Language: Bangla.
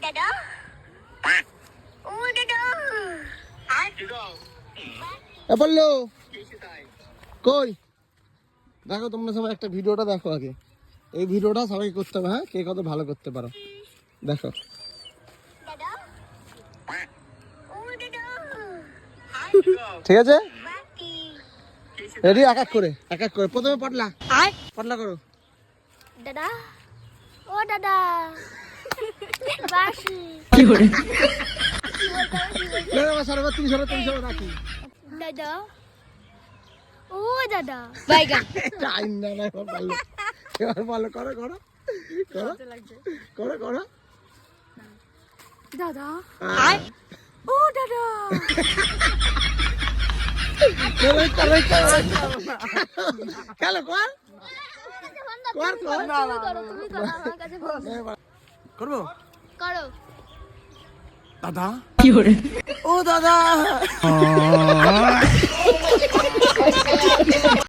দাদা ও দাদা বললো কই দেখো তোমরা সবাই একটা ভিডিওটা দেখো আগে এই ভিডিওটা সবাই করতে হবে হ্যাঁ কে কত ভালো করতে পারো দেখো দাদা ও দাদা ঠিক আছে বাকি রেডি এক এক করে প্রথমে পাটলা পাটলা করো দাদা ও দাদা বাসি সরবার তুমি সরো রাখি দাদা ও দাদা বাইগান টাইম না না এবার ভালো করো দাদা ও দাদা খেলো কর তুমি করো আমার কাছে করবো করো দাদা ও দাদা